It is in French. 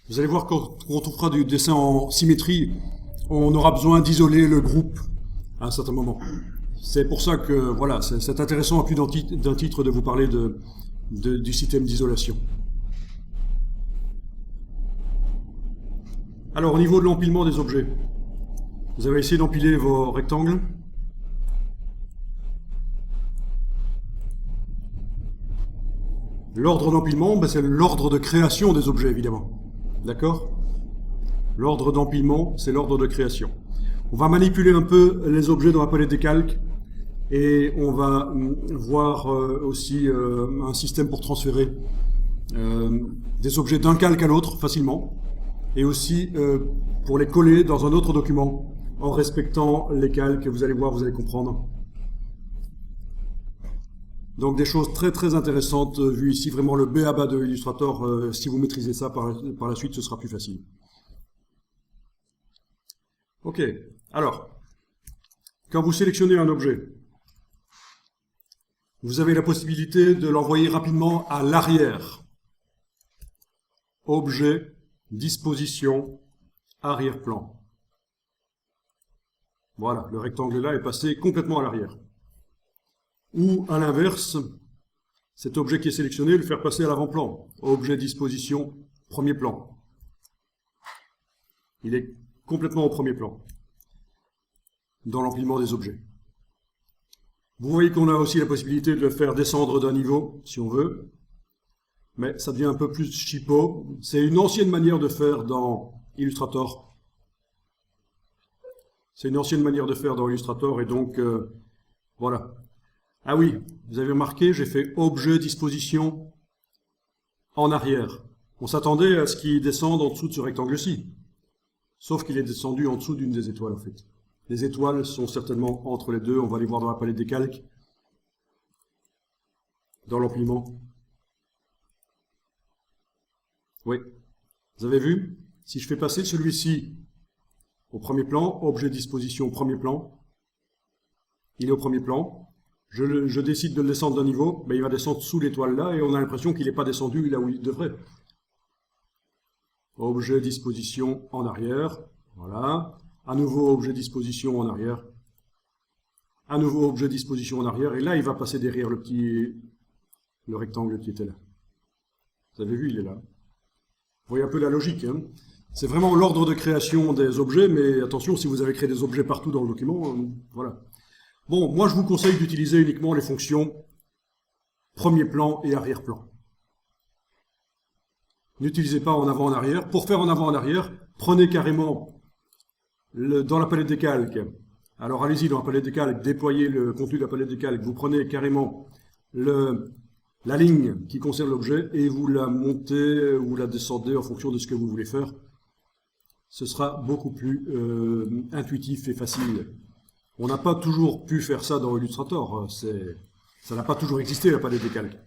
Vous allez voir quand on fera du dessin en symétrie, on aura besoin d'isoler le groupe à un certain moment. C'est pour ça que voilà, c'est intéressant à plus d'un titre de vous parler du système d'isolation. Alors au niveau de l'empilement des objets, vous avez essayé d'empiler vos rectangles. L'ordre d'empilement, c'est l'ordre de création des objets, évidemment. D'accord? L'ordre d'empilement, c'est l'ordre de création. On va manipuler un peu les objets dans la palette des calques et on va voir aussi un système pour transférer des objets d'un calque à l'autre facilement et aussi pour les coller dans un autre document en respectant les calques. Vous allez voir, vous allez comprendre. Donc des choses très très intéressantes vues ici, vraiment le B à bas de Illustrator. Si vous maîtrisez ça par la suite, ce sera plus facile. Ok, alors, quand vous sélectionnez un objet, vous avez la possibilité de l'envoyer rapidement à l'arrière. Objet, disposition, arrière-plan. Voilà, le rectangle là est passé complètement à l'arrière. Ou à l'inverse, cet objet qui est sélectionné, le faire passer à l'avant-plan. Objet, disposition, premier plan. Il est complètement au premier plan dans l'empilement des objets. Vous voyez qu'on a aussi la possibilité de le faire descendre d'un niveau, si on veut, mais ça devient un peu plus cheapo. C'est une ancienne manière de faire dans Illustrator. C'est une ancienne manière de faire dans Illustrator, et donc, voilà. Ah oui, vous avez remarqué, j'ai fait objet, disposition, en arrière. On s'attendait à ce qu'il descende en dessous de ce rectangle-ci. Sauf qu'il est descendu en dessous d'une des étoiles, en fait. Les étoiles sont certainement entre les deux. On va les voir dans la palette des calques. Dans l'empilement. Oui. Vous avez vu? Si je fais passer celui-ci au premier plan, objet, disposition, premier plan, il est au premier plan. Je décide de le descendre d'un niveau, il va descendre sous l'étoile là, et on a l'impression qu'il n'est pas descendu là où il devrait. Objet, disposition, en arrière. Voilà. À nouveau, objet, disposition, en arrière. À nouveau, objet, disposition, en arrière. Et là, il va passer derrière le rectangle qui était là. Vous avez vu, il est là. Vous voyez un peu la logique, hein? C'est vraiment l'ordre de création des objets, mais attention, si vous avez créé des objets partout dans le document, voilà. Bon, moi, je vous conseille d'utiliser uniquement les fonctions premier plan et arrière-plan. N'utilisez pas en avant, en arrière. Pour faire en avant, en arrière, prenez carrément dans la palette des calques. Alors allez-y dans la palette des calques, déployez le contenu de la palette des calques. Vous prenez carrément la ligne qui concerne l'objet et vous la montez ou la descendez en fonction de ce que vous voulez faire. Ce sera beaucoup plus intuitif et facile. On n'a pas toujours pu faire ça dans Illustrator. Ça n'a pas toujours existé, la palette des calques.